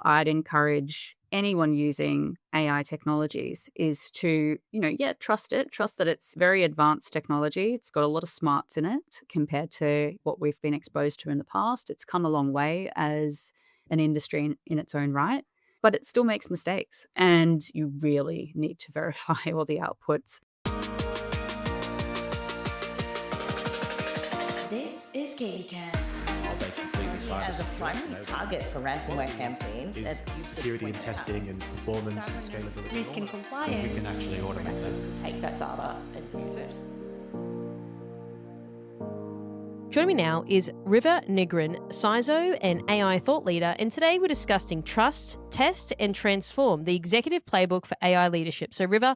I'd encourage anyone using AI technologies is to, trust it, trust that it's very advanced technology. It's got a lot of smarts in it compared to what we've been exposed to in the past. It's come a long way as an industry in its own right, but it still makes mistakes. And you really need to verify all the outputs. This is KVCast. Are they completely As a cybersecure? primary target for ransomware campaigns, Is as you security and pointed out, testing and performance and scalability. risk and compliance. We can actually automate that. Take that data and use it. Joining me now is River Nygryn, CISO and AI thought leader, and today we're discussing trust, test, and transform, the executive playbook for AI leadership. So River,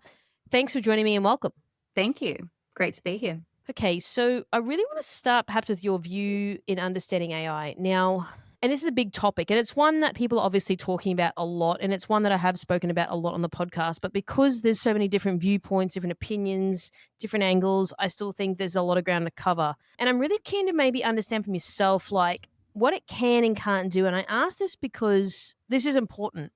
thanks for joining me and welcome. Thank you. Great to be here. Okay, so I really want to start perhaps with your view in understanding AI. Now, and this is a big topic, and it's one that people are obviously talking about a lot, and it's one that I have spoken about a lot on the podcast. But because there's so many different viewpoints, different opinions, different angles, I still think there's a lot of ground to cover. And I'm really keen to maybe understand from yourself, like, what it can and can't do. And I ask this because this is important.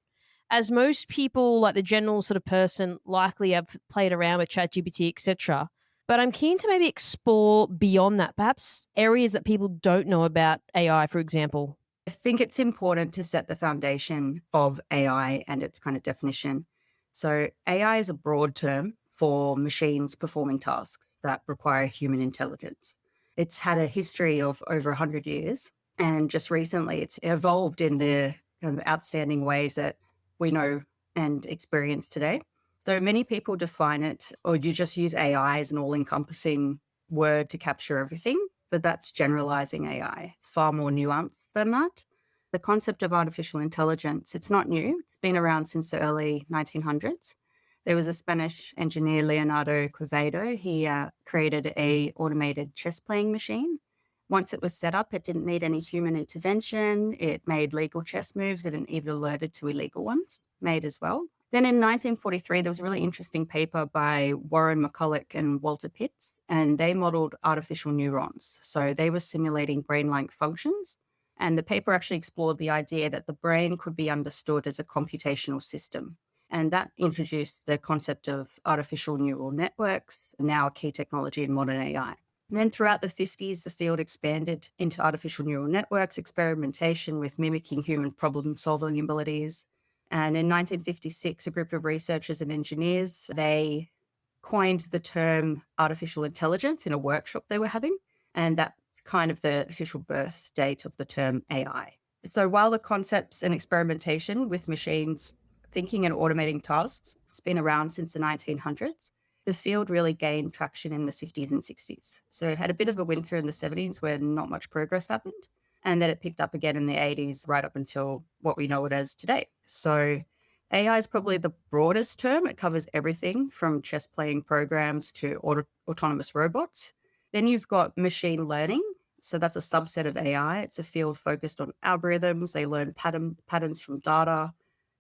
As most people, like the general sort of person, likely have played around with ChatGPT, etc. But I'm keen to maybe explore beyond that, perhaps areas that people don't know about AI, for example. I think it's important to set the foundation of AI and its kind of definition. So, AI is a broad term for machines performing tasks that require human intelligence. It's had a history of over 100 years, and just recently it's evolved in the kind of outstanding ways that we know and experience today. So, many people define it, or you just use AI as an all encompassing word to capture everything, but that's generalizing AI. It's far more nuanced than that. The concept of artificial intelligence, it's not new. It's been around since the early 1900s. There was a Spanish engineer, Leonardo Quevedo. He created a automated chess playing machine. Once it was set up, it didn't need any human intervention. It made legal chess moves. It even alerted to illegal ones made as well. Then in 1943, there was a really interesting paper by Warren McCulloch and Walter Pitts, and they modeled artificial neurons. So they were simulating brain-like functions. And the paper actually explored the idea that the brain could be understood as a computational system. And that introduced the concept of artificial neural networks, now a key technology in modern AI. And then throughout the 50s, the field expanded into artificial neural networks, experimentation with mimicking human problem-solving abilities. And in 1956, a group of researchers and engineers, they coined the term artificial intelligence in a workshop they were having. And that's kind of the official birth date of the term AI. So while the concepts and experimentation with machines thinking and automating tasks, it's been around since the 1900s, the field really gained traction in the 50s and 60s. So it had a bit of a winter in the 70s where not much progress happened. And then it picked up again in the 80s, right up until what we know it as today. So AI is probably the broadest term. It covers everything from chess playing programs to autonomous robots. Then you've got machine learning. So that's a subset of AI. It's a field focused on algorithms. They learn patterns from data,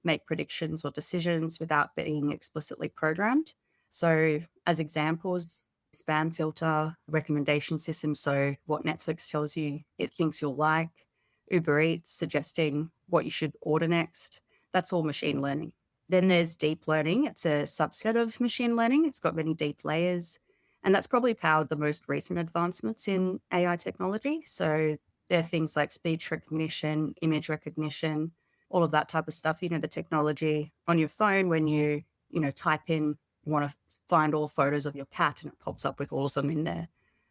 make predictions or decisions without being explicitly programmed. So as examples, spam filter, recommendation system. So what Netflix tells you it thinks you'll like, Uber Eats suggesting what you should order next. That's all machine learning. Then there's deep learning. It's a subset of machine learning. It's got many deep layers. And that's probably powered the most recent advancements in AI technology. So there are things like speech recognition, image recognition, all of that type of stuff. You know, the technology on your phone when you type in, you want to find all photos of your cat and it pops up with all of them in there.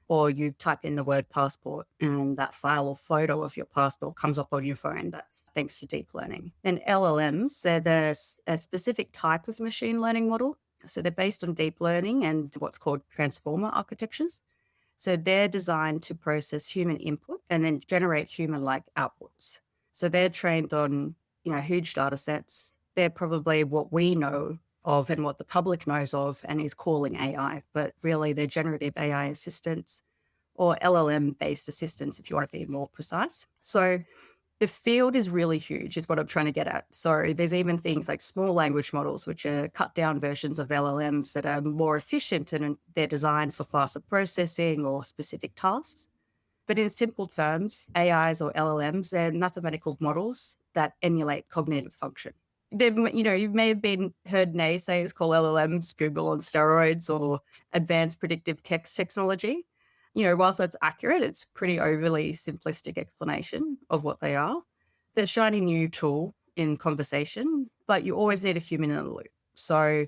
Or you type in the word passport and that file or photo of your passport comes up on your phone. That's thanks to deep learning. Then LLMs, they're a specific type of machine learning model. So they're based on deep learning and what's called transformer architectures. So they're designed to process human input and then generate human-like outputs. So they're trained on, huge data sets. They're probably what we know of and what the public knows of and is calling AI, but really they're generative AI assistants or LLM-based assistants, if you want to be more precise. So the field is really huge, is what I'm trying to get at. So there's even things like small language models, which are cut-down versions of LLMs that are more efficient and they're designed for faster processing or specific tasks. But in simple terms, AIs or LLMs, they're mathematical models that emulate cognitive function. You may have heard naysayers call LLMs Google on steroids or advanced predictive text technology. Whilst that's accurate, it's pretty overly simplistic explanation of what they are. They're a shiny new tool in conversation, but you always need a human in the loop. So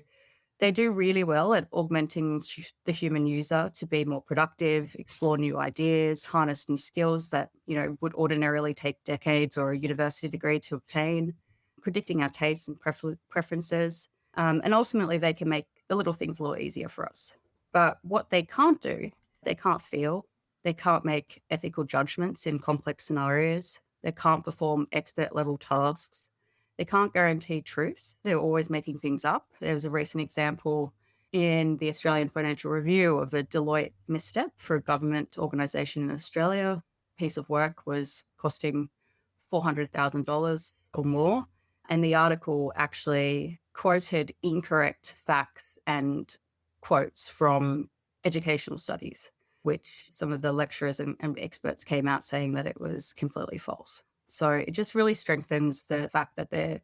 they do really well at augmenting the human user to be more productive, explore new ideas, harness new skills that, would ordinarily take decades or a university degree to obtain, predicting our tastes and preferences. And ultimately, they can make the little things a little easier for us. But what they can't do, they can't feel, they can't make ethical judgments in complex scenarios, they can't perform expert level tasks, they can't guarantee truth. They're always making things up. There was a recent example in the Australian Financial Review of a Deloitte misstep for a government organisation in Australia. Piece of work was costing $400,000 or more. And the article actually quoted incorrect facts and quotes from educational studies, which some of the lecturers and experts came out saying that it was completely false. So it just really strengthens the fact that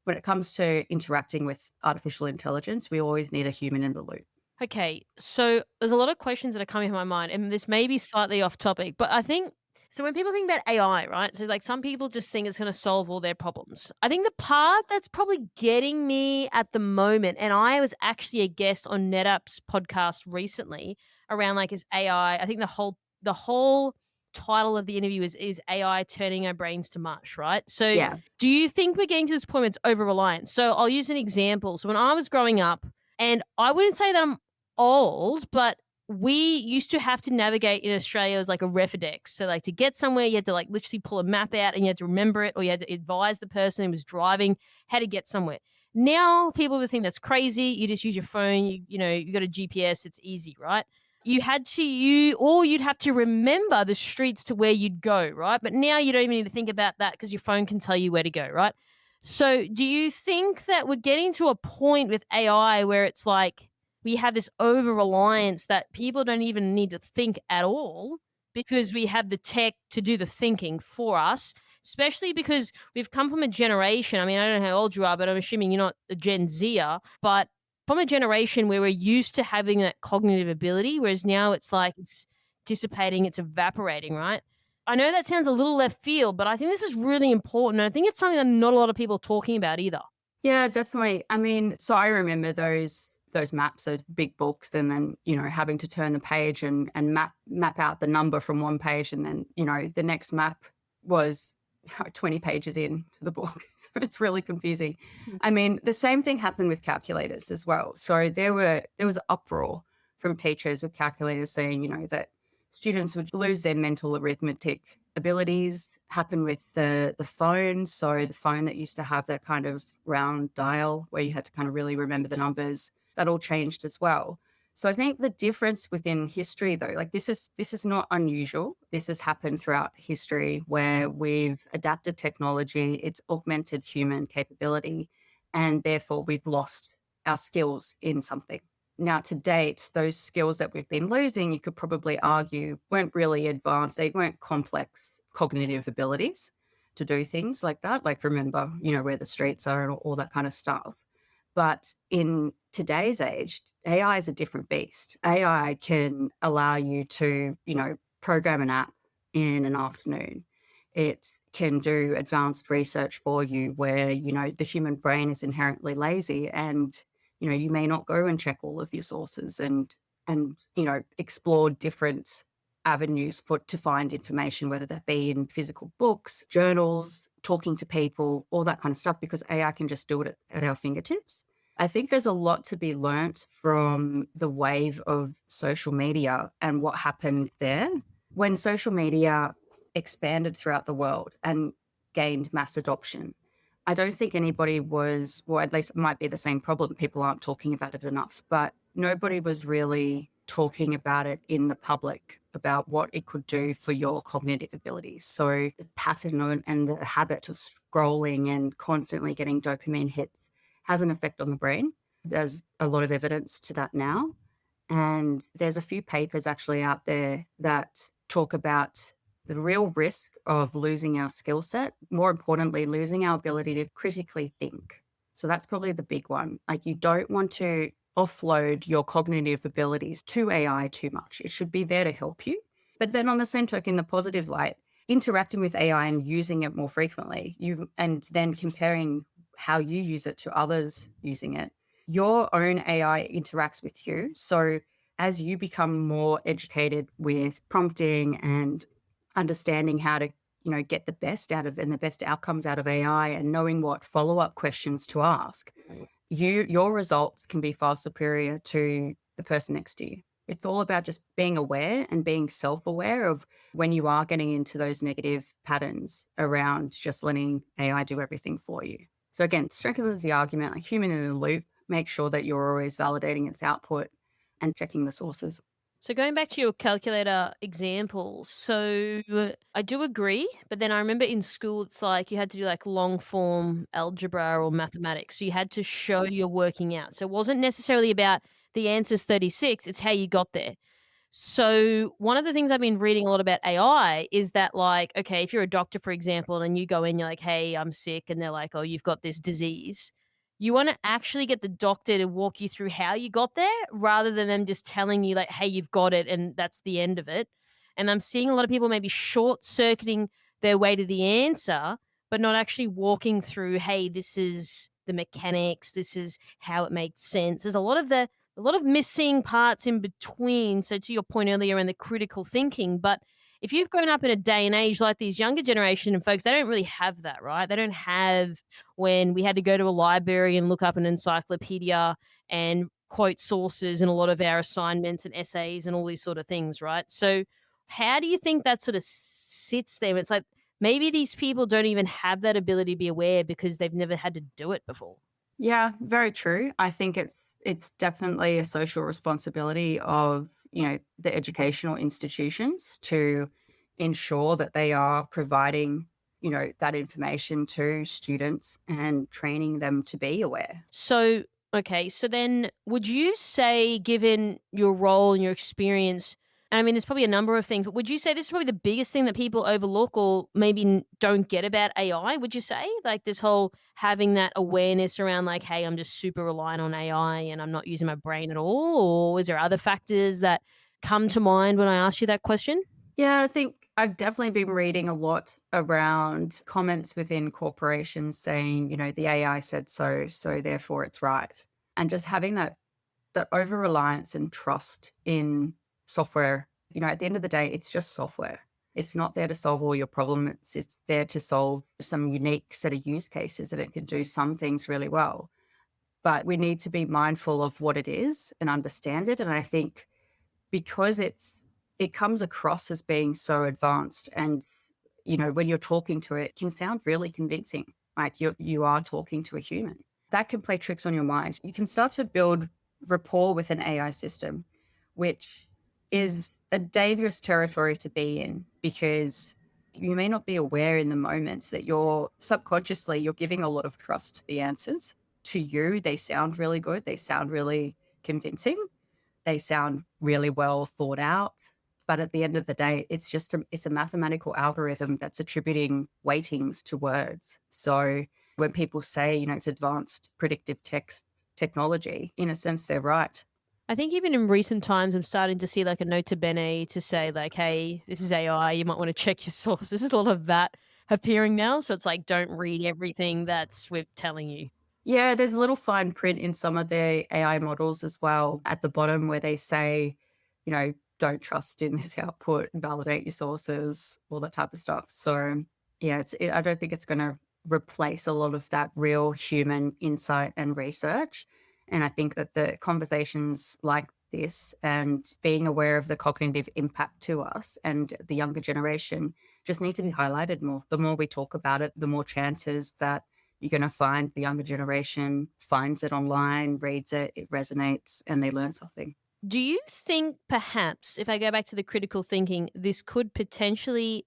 when it comes to interacting with artificial intelligence, we always need a human in the loop. Okay, so there's a lot of questions that are coming to my mind, and this may be slightly off topic, but I think so. When people think about AI, right? So, like, some people just think it's going to solve all their problems. I think the part that's probably getting me at the moment, and I was actually a guest on NetApp's podcast recently around like is AI. I think the whole title of the interview is AI turning our brains to mush, right? So, Yeah. do you think we're getting to this point where it's over reliance? So, I'll use an example. So, when I was growing up, and I wouldn't say that I'm old, but we used to have to navigate in Australia as like a Refidex. So like to get somewhere, you had to like literally pull a map out and you had to remember it, or you had to advise the person who was driving how to get somewhere. Now people would think that's crazy. You just use your phone. You got a GPS. It's easy, right? You'd have to remember the streets to where you'd go, right? But now you don't even need to think about that because your phone can tell you where to go, right? So do you think that we're getting to a point with AI where it's like we have this over reliance that people don't even need to think at all because we have the tech to do the thinking for us, especially because we've come from a generation. I mean, I don't know how old you are, but I'm assuming you're not a Gen Zer, but from a generation where we're used to having that cognitive ability, whereas now it's like it's dissipating, it's evaporating, right? I know that sounds a little left field, but I think this is really important. And I think it's something that not a lot of people are talking about either. Yeah, definitely. I mean, so I remember those maps, those big books, and then, having to turn the page and map out the number from one page. And then, the next map was 20 pages into the book. So it's really confusing. I mean, the same thing happened with calculators as well. So there was uproar from teachers with calculators saying, that students would lose their mental arithmetic abilities. Happen with the phone. So the phone that used to have that kind of round dial where you had to kind of really remember the numbers, that all changed as well. So I think the difference within history, though, like this is not unusual. This has happened throughout history where we've adapted technology, it's augmented human capability, and therefore we've lost our skills in something. Now, to date, those skills that we've been losing, you could probably argue, weren't really advanced. They weren't complex cognitive abilities to do things like that, like remember, where the streets are and all that kind of stuff. But in today's age, AI is a different beast. AI can allow you to, program an app in an afternoon. It can do advanced research for you where, the human brain is inherently lazy and, you may not go and check all of your sources and explore different avenues to find information, whether that be in physical books, journals, talking to people, all that kind of stuff, because AI can just do it at our fingertips. I think there's a lot to be learnt from the wave of social media and what happened there. When social media expanded throughout the world and gained mass adoption, I don't think anybody was, well, at least it might be the same problem. People aren't talking about it enough, but nobody was really talking about it in the public about what it could do for your cognitive abilities. So the pattern and the habit of scrolling and constantly getting dopamine hits has an effect on the brain. There's a lot of evidence to that now. And there's a few papers actually out there that talk about The real risk of losing our skill set, more importantly, losing our ability to critically think. So that's probably the big one. Like, you don't want to offload your cognitive abilities to AI too much. It should be there to help you. But then on the same token, the positive light, interacting with AI and using it more frequently, and then comparing how you use it to others using it. Your own AI interacts with you. So as you become more educated with prompting and understanding how to, get the best out of and the best outcomes out of AI and knowing what follow-up questions to ask, your results can be far superior to the person next to you. It's all about just being aware and being self-aware of when you are getting into those negative patterns around just letting AI do everything for you. So again, strengthens the argument, like human in the loop, make sure that you're always validating its output and checking the sources. So going back to your calculator example, so I do agree, but then I remember in school it's like you had to do like long form algebra or mathematics. So you had to show you're working out. So it wasn't necessarily about the answer's 36, it's how you got there. So one of the things I've been reading a lot about AI is that, like, okay, if you're a doctor, for example, and you go in, you're like, hey, I'm sick, and they're like, oh, you've got this disease. You want to actually get the doctor to walk you through how you got there rather than them just telling you, like, hey, you've got it, and that's the end of it. And I'm seeing a lot of people maybe short circuiting their way to the answer, but not actually walking through, hey, this is the mechanics, this is how it makes sense. There's a lot of missing parts in between. So to your point earlier in the critical thinking, but if you've grown up in a day and age like these younger generation and folks, they don't really have that, right? They don't have when we had to go to a library and look up an encyclopedia and quote sources in a lot of our assignments and essays and all these sort of things, right? So how do you think that sort of sits there? It's like maybe these people don't even have that ability to be aware because they've never had to do it before. Yeah, very true. I think it's definitely a social responsibility of, the educational institutions to ensure that they are providing, that information to students and training them to be aware. So, okay, so then would you say, given your role and your experience, and I mean, there's probably a number of things, but would you say this is probably the biggest thing that people overlook or maybe don't get about AI? Would you say, like, this whole having that awareness around, like, hey, I'm just super reliant on AI and I'm not using my brain at all? Or is there other factors that come to mind when I ask you that question? Yeah, I think I've definitely been reading a lot around comments within corporations saying, the AI said so, so therefore it's right. And just having that over reliance and trust in software. At the end of the day, it's just software. It's not there to solve all your problems. It's there to solve some unique set of use cases, and it can do some things really well. But we need to be mindful of what it is and understand it. And I think because it comes across as being so advanced, and when you're talking to it, it can sound really convincing, like you are talking to a human. That can play tricks on your mind. You can start to build rapport with an AI system, which is a dangerous territory to be in, because you may not be aware in the moments that you're giving a lot of trust to the answers. To you, they sound really good, they sound really convincing, they sound really well thought out. But at the end of the day, it's a mathematical algorithm that's attributing weightings to words. So when people say, it's advanced predictive text technology, in a sense, they're right. I think even in recent times, I'm starting to see like a nota bene to say like, hey, this is AI. You might want to check your sources. There's a lot of that appearing now. So it's like, don't read everything that's we're telling you. Yeah, there's a little fine print in some of the AI models as well at the bottom where they say, don't trust in this output, validate your sources, all that type of stuff. So yeah, I don't think it's going to replace a lot of that real human insight and research. And I think that the conversations like this and being aware of the cognitive impact to us and the younger generation just need to be highlighted more. The more we talk about it, the more chances that you're going to find the younger generation finds it online, reads it, it resonates, and they learn something. Do you think perhaps, if I go back to the critical thinking, this could potentially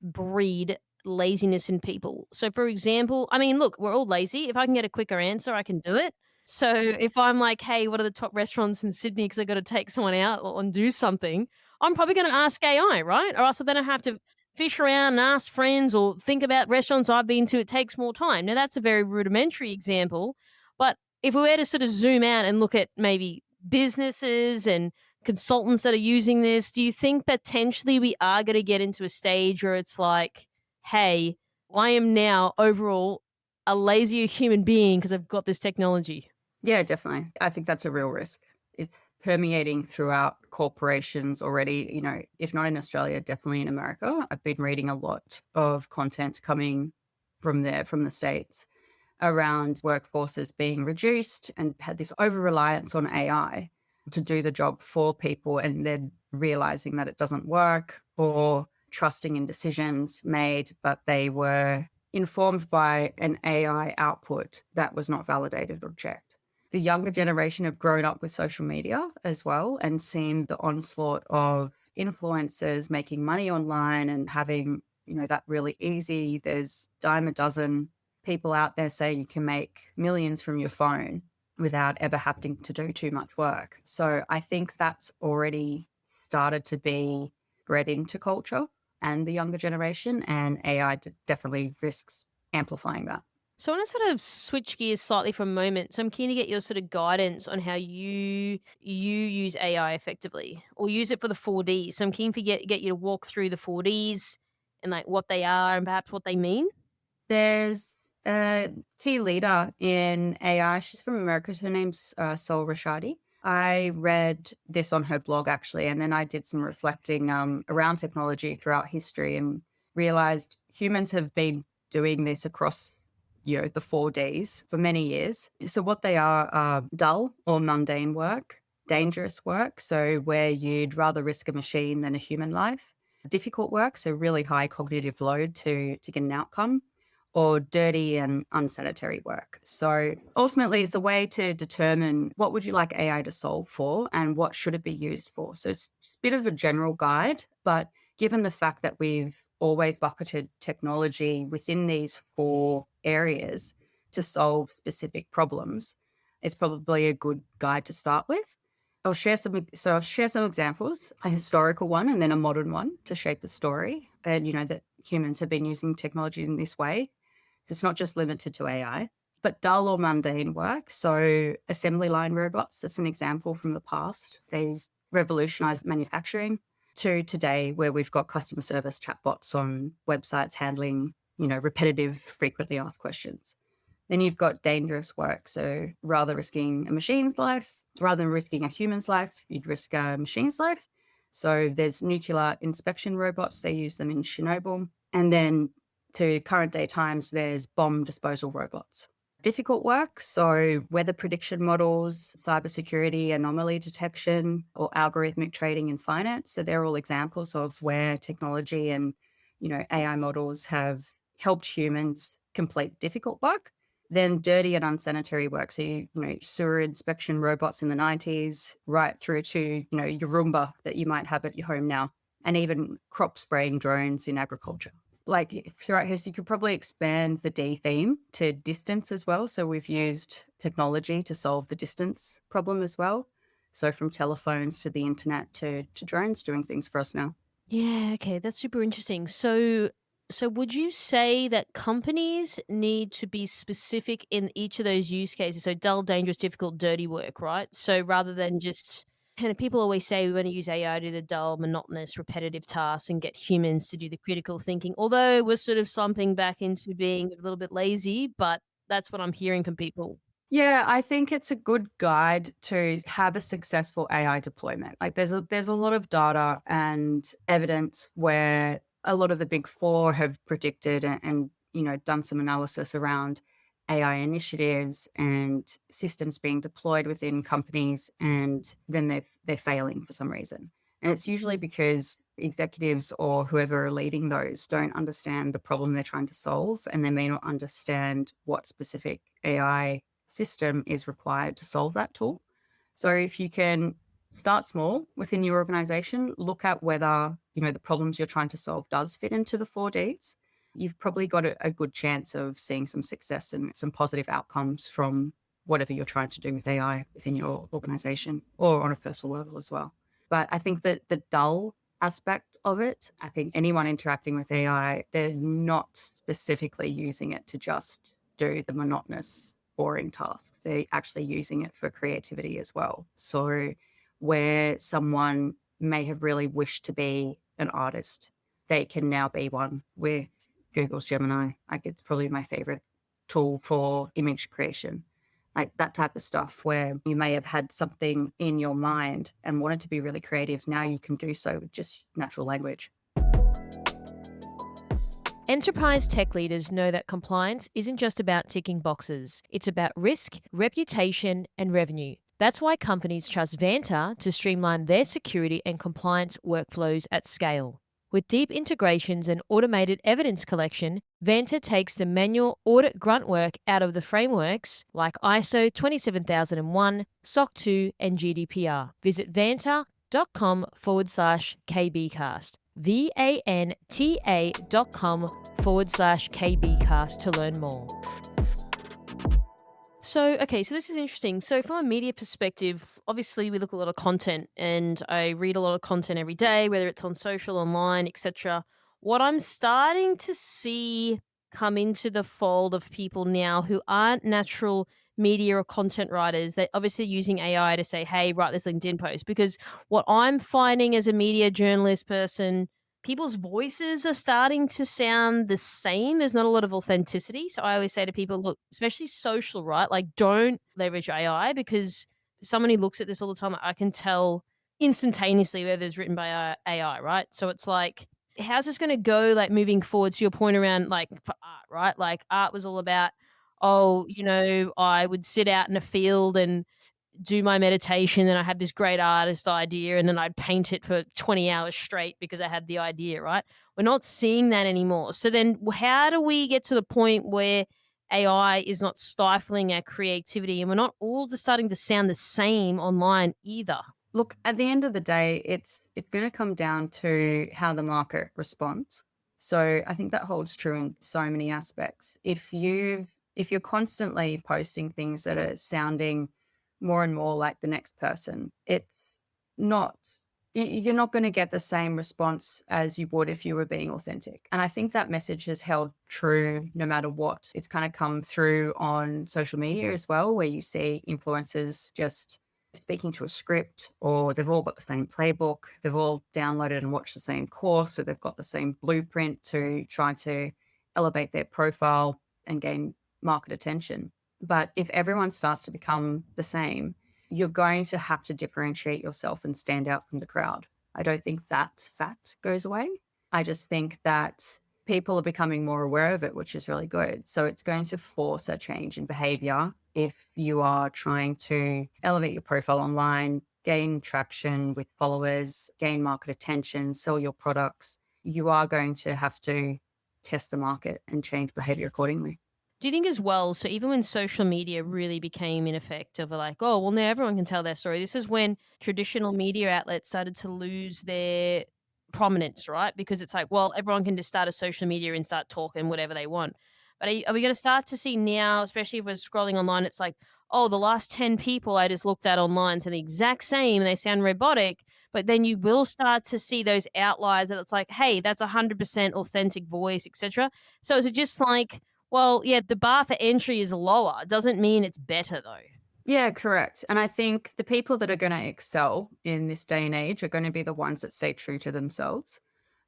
breed laziness in people? So, for example, I mean, look, we're all lazy. If I can get a quicker answer, I can do it. So, if I'm like, hey, what are the top restaurants in Sydney because I got to take someone out and do something, I'm probably going to ask AI, right? Or else then I have to fish around and ask friends or think about restaurants I've been to, it takes more time. Now, that's a very rudimentary example. But if we were to sort of zoom out and look at maybe businesses and consultants that are using this, do you think potentially we are going to get into a stage where it's like, hey, I am now overall a lazier human being because I've got this technology? Yeah, definitely. I think that's a real risk. It's permeating throughout corporations already, if not in Australia, definitely in America. I've been reading a lot of content coming from there, from the States, around workforces being reduced and had this over reliance on AI to do the job for people, and then realizing that it doesn't work, or trusting in decisions made, but they were informed by an AI output that was not validated or checked. The younger generation have grown up with social media as well and seen the onslaught of influencers making money online and having, that really easy. There's dime a dozen people out there saying you can make millions from your phone without ever having to do too much work. So I think that's already started to be bred into culture and the younger generation, and AI definitely risks amplifying that. So I want to sort of switch gears slightly for a moment. So I'm keen to get your sort of guidance on how you use AI effectively or use it for the 4Ds. So I'm keen to get you to walk through the 4Ds and like what they are and perhaps what they mean. There's a key leader in AI. She's from America. Her name's Sol Rashadi. I read this on her blog, actually, and then I did some reflecting around technology throughout history and realized humans have been doing this across the 4Ds for many years. So what they are dull or mundane work, dangerous work, so where you'd rather risk a machine than a human life, difficult work, so really high cognitive load to get an outcome, or dirty and unsanitary work. So ultimately, it's a way to determine what would you like AI to solve for and what should it be used for. So it's just a bit of a general guide, but given the fact that we've always bucketed technology within these 4 areas to solve specific problems, it's probably a good guide to start with. I'll share some examples, a historical one and then a modern one to shape the story. And, that humans have been using technology in this way. So it's not just limited to AI, but dull or mundane work. So assembly line robots, that's an example from the past. They revolutionized manufacturing, to today where we've got customer service chatbots on websites handling, repetitive, frequently asked questions. Then you've got dangerous work. So rather than risking a human's life, you'd risk a machine's life. So there's nuclear inspection robots. They use them in Chernobyl. And then to current day times, there's bomb disposal robots. Difficult work, so weather prediction models, cybersecurity, anomaly detection, or algorithmic trading in finance. So they're all examples of where technology and, AI models have helped humans complete difficult work. Then dirty and unsanitary work. So, sewer inspection robots in the 90s, right through to, your Roomba that you might have at your home now, and even crop spraying drones in agriculture. Like throughout history, you could probably expand the D theme to distance as well. So we've used technology to solve the distance problem as well. So from telephones to the internet to drones doing things for us now. Yeah, okay, that's super interesting. So would you say that companies need to be specific in each of those use cases? So dull, dangerous, difficult, dirty work, right? So rather than just and people always say we want to use AI to do the dull, monotonous, repetitive tasks and get humans to do the critical thinking. Although we're sort of slumping back into being a little bit lazy, but that's what I'm hearing from people. Yeah, I think it's a good guide to have a successful AI deployment. Like there's a lot of data and evidence where a lot of the big 4 have predicted and done some analysis around AI initiatives and systems being deployed within companies, and then they're failing for some reason. And it's usually because executives or whoever are leading those don't understand the problem they're trying to solve, and they may not understand what specific AI system is required to solve that tool. So if you can start small within your organization, look at whether, the problems you're trying to solve does fit into the 4Ds, you've probably got a good chance of seeing some success and some positive outcomes from whatever you're trying to do with AI within your organization or on a personal level as well. But I think that the dull aspect of it. I think anyone interacting with AI, they're not specifically using it to just do the monotonous, boring tasks. They're actually using it for creativity as well. So, where someone may have really wished to be an artist, they can now be one with Google's Gemini. Like, it's probably my favorite tool for image creation, like that type of stuff where you may have had something in your mind and wanted to be really creative. Now you can do so with just natural language. Enterprise tech leaders know that compliance isn't just about ticking boxes. It's about risk, reputation, and revenue. That's why companies trust Vanta to streamline their security and compliance workflows at scale. With deep integrations and automated evidence collection, Vanta takes the manual audit grunt work out of the frameworks like ISO 27001, SOC 2, and GDPR. Visit vanta.com/KBcast. vanta.com/KBcast to learn more. So this is interesting. So from a media perspective, obviously we look at a lot of content and I read a lot of content every day, whether it's on social, online, etc. What I'm starting to see come into the fold of people now who aren't natural media or content writers, they're obviously using AI to say, hey, write this LinkedIn post. Because what I'm finding as a media journalist person, people's voices are starting to sound the same. There's not a lot of authenticity. So I always say to people, look, especially social, right? Like, don't leverage AI because someone who looks at this all the time, I can tell instantaneously whether it's written by AI, right? So it's like, how's this going to go, like, moving forward to your point around, like, for art, right? Like, art was all about, I would sit out in a field and do my meditation and I had this great artist idea and then I'd paint it for 20 hours straight because I had the idea, right? We're not seeing that anymore. So then how do we get to the point where AI is not stifling our creativity and we're not all just starting to sound the same online either? Look, at the end of the day, it's going to come down to how the market responds. So I think that holds true in so many aspects. If you're constantly posting things that are sounding more and more like the next person, it's not you're not going to get the same response as you would if you were being authentic. And I think that message has held true no matter what. It's kind of come through on social media as well, where you see influencers just speaking to a script, or they've all got the same playbook, they've all downloaded and watched the same course, so they've got the same blueprint to try to elevate their profile and gain market attention. But if everyone starts to become the same, you're going to have to differentiate yourself and stand out from the crowd. I don't think that fact goes away. I just think that people are becoming more aware of it, which is really good. So it's going to force a change in behavior if you are trying to elevate your profile online, gain traction with followers, gain market attention, sell your products. You are going to have to test the market and change behavior accordingly. Do you think as well, so even when social media really became in effect of like, oh, well, now everyone can tell their story. This is when traditional media outlets started to lose their prominence, right? Because it's like, well, everyone can just start a social media and start talking whatever they want. But are we going to start to see now, especially if we're scrolling online, it's like, oh, the last 10 people I just looked at online sound the exact same and they sound robotic. But then you will start to see those outliers that it's like, hey, that's 100% authentic voice, etc. So is it just like, well, yeah, the bar for entry is lower. Doesn't mean it's better, though. Yeah, correct. And I think the people that are going to excel in this day and age are going to be the ones that stay true to themselves.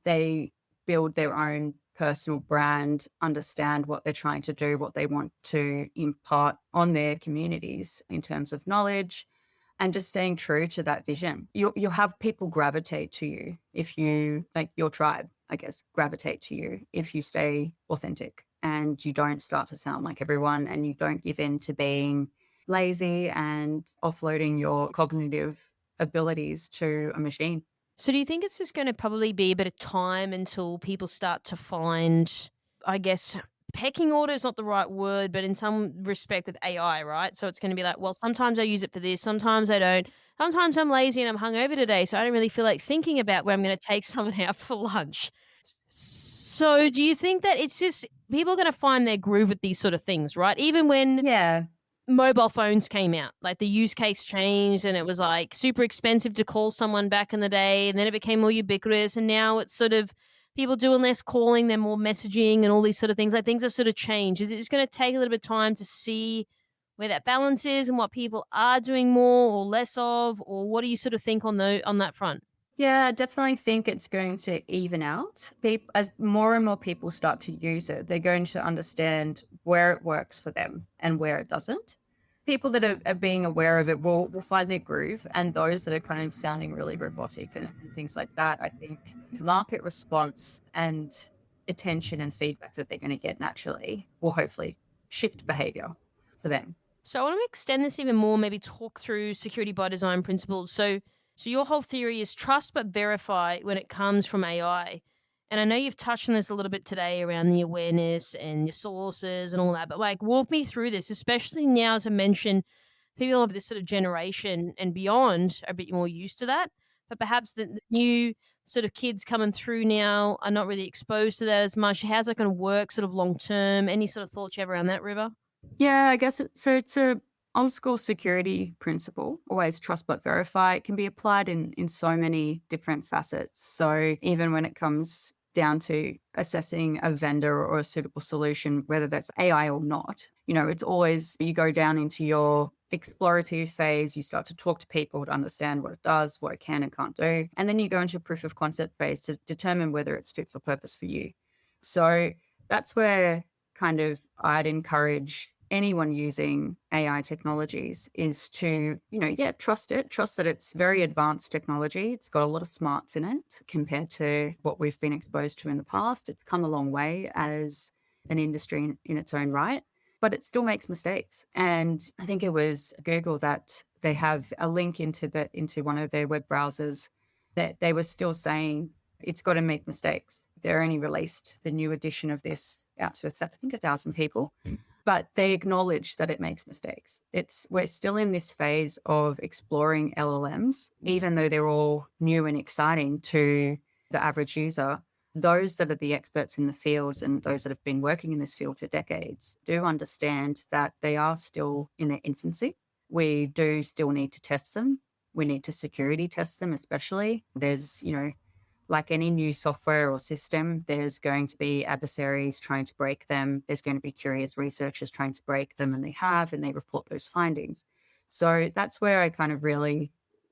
They build their own personal brand, understand what they're trying to do, what they want to impart on their communities in terms of knowledge, and just staying true to that vision. You'll have people gravitate to you if you, like your tribe, I guess, gravitate to you if you stay authentic and you don't start to sound like everyone and you don't give in to being lazy and offloading your cognitive abilities to a machine. So do you think it's just going to probably be a bit of time until people start to find, I guess, pecking order is not the right word, but in some respect with AI, right? So it's going to be like, well, sometimes I use it for this, sometimes I don't. Sometimes I'm lazy and I'm hungover today, so I don't really feel like thinking about where I'm going to take someone out for lunch. So do you think that it's just people are going to find their groove with these sort of things, right? Even when Yeah. mobile phones came out, like the use case changed and it was like super expensive to call someone back in the day. And then it became more ubiquitous. And now it's sort of people doing less calling, they're more messaging and all these sort of things. Like things have sort of changed. Is it just going to take a little bit of time to see where that balance is and what people are doing more or less of? Or what do you sort of think on that front? Yeah, I definitely think it's going to even out. As more and more people start to use it, they're going to understand where it works for them and where it doesn't. People that are being aware of it will find their groove, and those that are kind of sounding really robotic and things like that, I think market response and attention and feedback that they're going to get naturally will hopefully shift behavior for them. So I want to extend this even more, maybe talk through security by design principles. So your whole theory is trust but verify when it comes from AI. And I know you've touched on this a little bit today around the awareness and your sources and all that, but like walk me through this, especially now, as I mentioned, people of this sort of generation and beyond are a bit more used to that. But perhaps the new sort of kids coming through now are not really exposed to that as much. How's that going to work sort of long term? Any sort of thoughts you have around that, River? Yeah, I guess it's a old school security principle, always trust but verify. It can be applied in so many different facets. So even when it comes down to assessing a vendor or a suitable solution, whether that's AI or not, it's always you go down into your explorative phase, you start to talk to people to understand what it does, what it can and can't do. And then you go into a proof of concept phase to determine whether it's fit for purpose for you. So that's where kind of I'd encourage anyone using AI technologies is to, trust it, trust that it's very advanced technology. It's got a lot of smarts in it compared to what we've been exposed to in the past. It's come a long way as an industry in its own right, but it still makes mistakes. And I think it was Google that they have a link into one of their web browsers that they were still saying it's got to make mistakes. They're only released the new edition of this out to, I think, 1,000 people. But they acknowledge that it makes mistakes. We're still in this phase of exploring LLMs, even though they're all new and exciting to the average user. Those that are the experts in the fields and those that have been working in this field for decades do understand that they are still in their infancy. We do still need to test them. We need to security test them, especially. There's, like any new software or system, there's going to be adversaries trying to break them. There's going to be curious researchers trying to break them, and they report those findings. So that's where I kind of really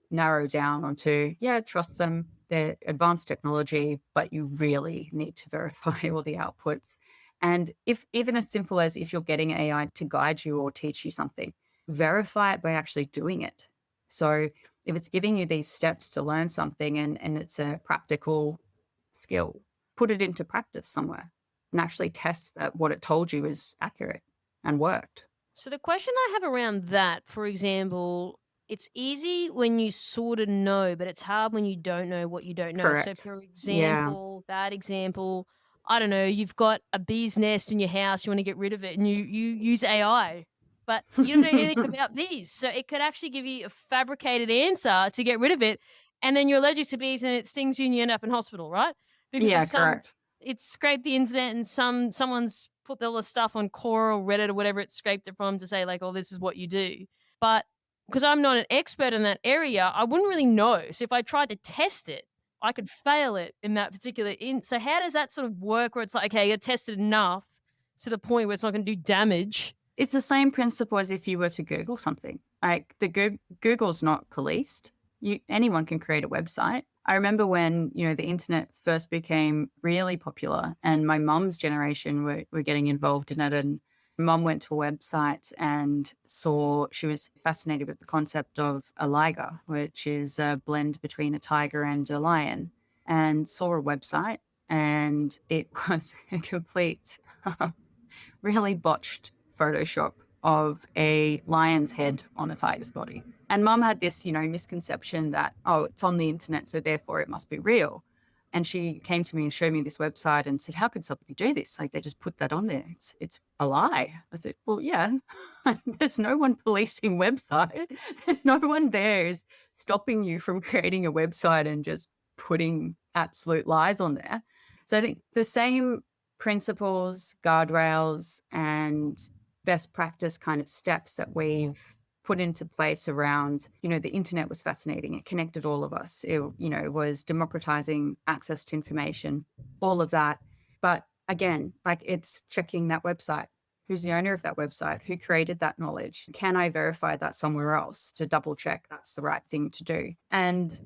narrow down onto, trust them. They're advanced technology, but you really need to verify all the outputs. And if even as simple as if you're getting AI to guide you or teach you something, verify it by actually doing it. So if it's giving you these steps to learn something and it's a practical skill, put it into practice somewhere and actually test that what it told you is accurate and worked. So the question I have around that, for example, it's easy when you sort of know, but it's hard when you don't know what you don't know. So Correct. for Yeah. example, bad example, I don't know, you've got a bee's nest in your house, you want to get rid of it, and you use AI, but you don't know anything about bees. So it could actually give you a fabricated answer to get rid of it, and then you're allergic to bees and it stings you and you end up in hospital, right? Because Yeah, of correct. it's scraped the internet and someone's put all the stuff on Quora or Reddit or whatever it scraped it from to say like, oh, this is what you do. But because I'm not an expert in that area, I wouldn't really know. So if I tried to test it, I could fail it in that particular So how does that sort of work where it's like, okay, you tested enough to the point where it's not going to do damage? It's the same principle as if you were to Google something. Like Google's not policed. Anyone can create a website. I remember when, the internet first became really popular and my mum's generation were getting involved in it, and mum went to a website and she was fascinated with the concept of a liger, which is a blend between a tiger and a lion, and saw a website, and it was a complete really botched Photoshop of a lion's head on a tiger's body. And mum had this, misconception that, oh, it's on the internet, so therefore it must be real. And she came to me and showed me this website and said, how could somebody do this? Like, they just put that on there. It's a lie. I said, well, yeah, there's no one policing website. No one there is stopping you from creating a website and just putting absolute lies on there. So I think the same principles, guardrails, and best practice kind of steps that we've put into place around, the internet was fascinating. It connected all of us. It, was democratizing access to information, all of that. But again, like it's checking that website. Who's the owner of that website? Who created that knowledge? Can I verify that somewhere else to double check that's the right thing to do? And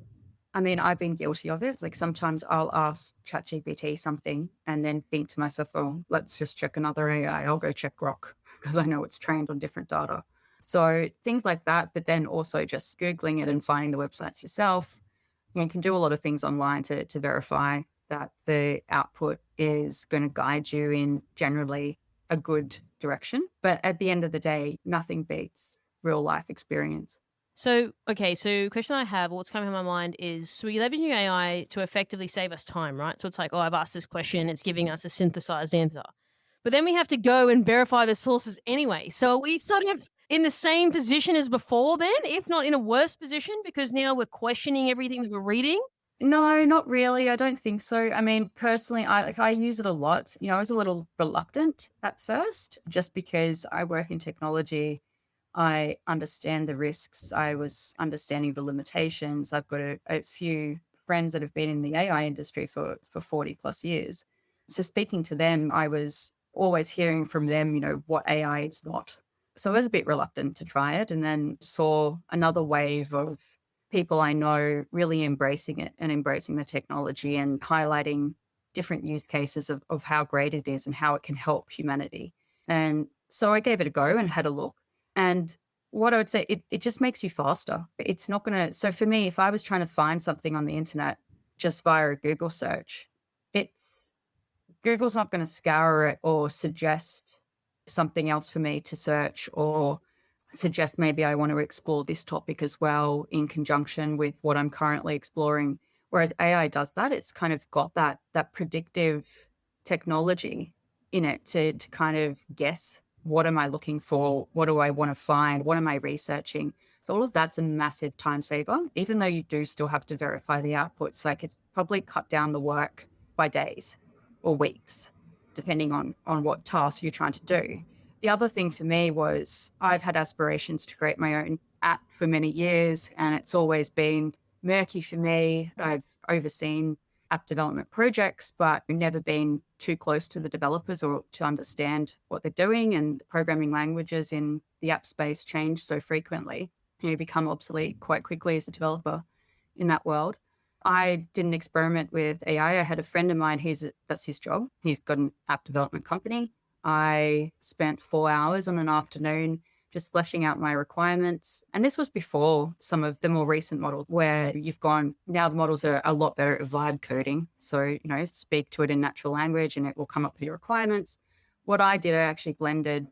I mean, I've been guilty of it. Like sometimes I'll ask ChatGPT something and then think to myself, oh, let's just check another AI. I'll go check Grok because I know it's trained on different data. So things like that, but then also just Googling it and finding the websites yourself. You can do a lot of things online to verify that the output is going to guide you in generally a good direction. But at the end of the day, nothing beats real life experience. So, okay, so question I have, what's coming to my mind is, so we're leveraging AI to effectively save us time, right? So it's like, oh, I've asked this question, it's giving us a synthesized answer. But then we have to go and verify the sources anyway. So are we sort of in the same position as before then, if not in a worse position, because now we're questioning everything that we're reading? No, not really. I don't think so. I mean, personally, I use it a lot. I was a little reluctant at first just because I work in technology. I understand the risks. I was understanding the limitations. I've got a few friends that have been in the AI industry for 40 plus years. So speaking to them, I was always hearing from them, what AI is not. So I was a bit reluctant to try it, and then saw another wave of people I know really embracing it and embracing the technology and highlighting different use cases of how great it is and how it can help humanity. And so I gave it a go and had a look. And what I would say, it just makes you faster. It's not going to, so for me, if I was trying to find something on the internet just via a Google search, Google's not going to scour it or suggest something else for me to search, or suggest maybe I want to explore this topic as well in conjunction with what I'm currently exploring. Whereas AI does that. It's kind of got that predictive technology in it to kind of guess, what am I looking for? What do I want to find? What am I researching? So all of that's a massive time saver, even though you do still have to verify the outputs. Like it's probably cut down the work by days or weeks, depending on what task you're trying to do. The other thing for me was I've had aspirations to create my own app for many years, and it's always been murky for me. I've overseen app development projects, but never been too close to the developers or to understand what they're doing. And programming languages in the app space change so frequently. You become obsolete quite quickly as a developer in that world. I did an experiment with AI. I had a friend of mine, that's his job. He's got an app development company. I spent 4 hours on an afternoon just fleshing out my requirements. And this was before some of the more recent models where now the models are a lot better at vibe coding. So, speak to it in natural language and it will come up with your requirements. What I did, I actually blended,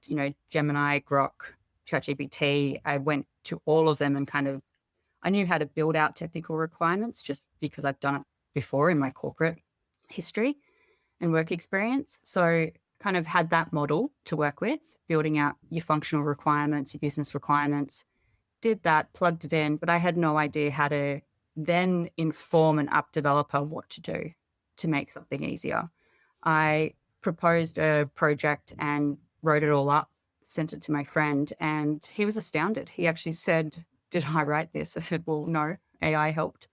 Gemini, Grok, ChatGPT. I went to all of them and I knew how to build out technical requirements just because I've done it before in my corporate history and work experience. So kind of had that model to work with, building out your functional requirements, your business requirements, did that, plugged it in, but I had no idea how to then inform an app developer what to do to make something easier. I proposed a project and wrote it all up, sent it to my friend, and he was astounded. He actually said, did I write this? I said, well, no, AI helped.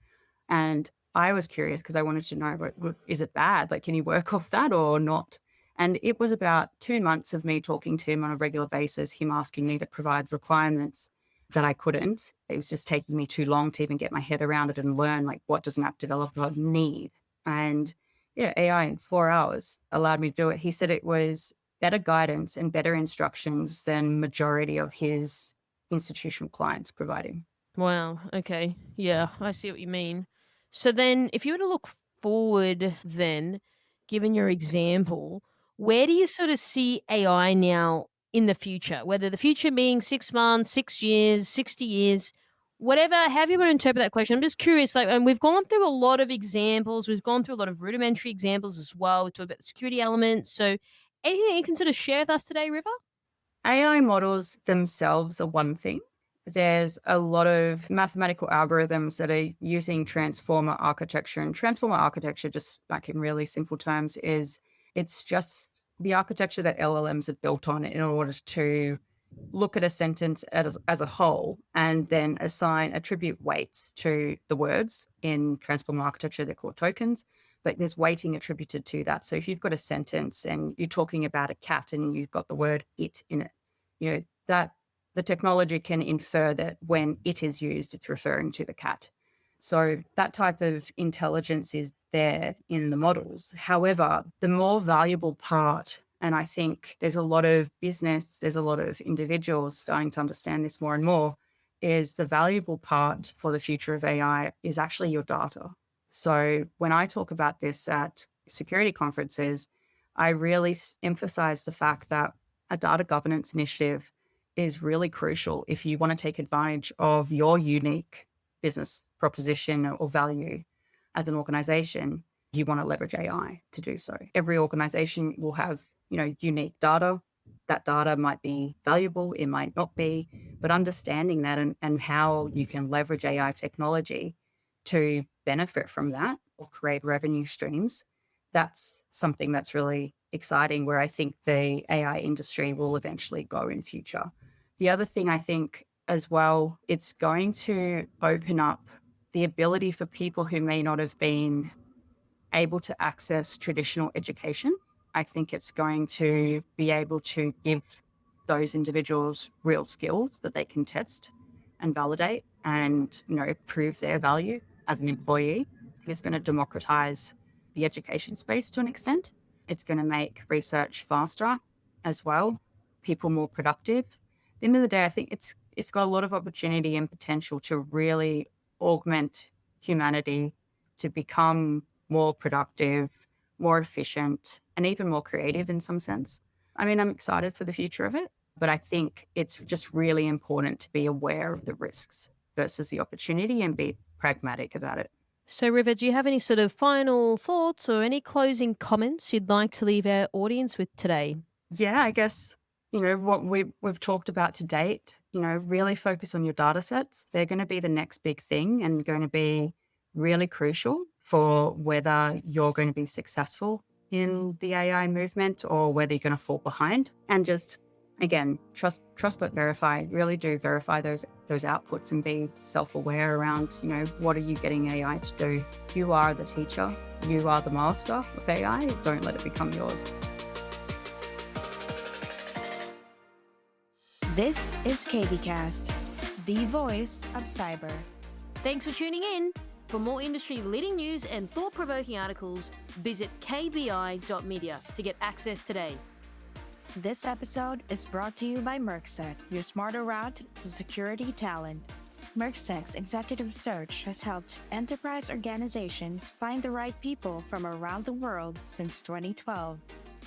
And I was curious because I wanted to know, is it bad? Like, can you work off that or not? And it was about 2 months of me talking to him on a regular basis, him asking me to provide requirements that I couldn't. It was just taking me too long to even get my head around it and learn, like, what does an app developer need? And yeah, AI in 4 hours allowed me to do it. He said it was better guidance and better instructions than majority of his institutional clients providing. Wow. Okay. Yeah, I see what you mean. So then, if you were to look forward, then, given your example, where do you sort of see AI now in the future? Whether the future being 6 months, 6 years, 60 years, whatever, however you want to interpret that question. I'm just curious, like, and we've gone through a lot of examples, we've gone through a lot of rudimentary examples as well. We talked about the security elements. So, anything that you can sort of share with us today, River? AI models themselves are one thing. There's a lot of mathematical algorithms that are using transformer architecture. And transformer architecture, just like in really simple terms, it's just the architecture that LLMs are built on in order to look at a sentence as a whole and then attribute weights to the words. In transformer architecture, they're called tokens, but there's weighting attributed to that. So if you've got a sentence and you're talking about a cat and you've got the word it in it, that the technology can infer that when it is used, it's referring to the cat. So that type of intelligence is there in the models. However, the more valuable part, and I think there's a lot of business, there's a lot of individuals starting to understand this more and more, is the valuable part for the future of AI is actually your data. So when I talk about this at security conferences, I really emphasize the fact that a data governance initiative is really crucial if you want to take advantage of your unique business proposition or value as an organization. You want to leverage AI to do so. Every organization will have, unique data. That data might be valuable, it might not be, but understanding that and how you can leverage AI technology to benefit from that or create revenue streams, that's something that's really exciting, where I think the AI industry will eventually go in future. The other thing I think as well, it's going to open up the ability for people who may not have been able to access traditional education. I think it's going to be able to give those individuals real skills that they can test and validate and, prove their value as an employee. It's going to democratize the education space to an extent. It's going to make research faster as well, people more productive. At the end of the day, I think it's got a lot of opportunity and potential to really augment humanity to become more productive, more efficient, and even more creative in some sense. I mean, I'm excited for the future of it, but I think it's just really important to be aware of the risks versus the opportunity and be pragmatic about it. So, River, do you have any sort of final thoughts or any closing comments you'd like to leave our audience with today? Yeah, I guess, what we've talked about to date, really focus on your data sets. They're going to be the next big thing and going to be really crucial for whether you're going to be successful in the AI movement or whether you're going to fall behind. And just, again, trust but verify. Really do verify those outputs and be self-aware around, what are you getting AI to do? You are the teacher. You are the master of AI. Don't let it become yours. This is KBcast, the voice of cyber. Thanks for tuning in. For more industry-leading news and thought-provoking articles, visit kbi.media to get access today. This episode is brought to you by Mercsec, your smarter route to security talent. Mercsec's executive search has helped enterprise organizations find the right people from around the world since 2012.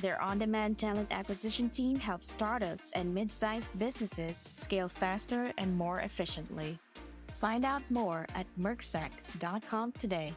Their on-demand talent acquisition team helps startups and mid-sized businesses scale faster and more efficiently. Find out more at mercsec.com today.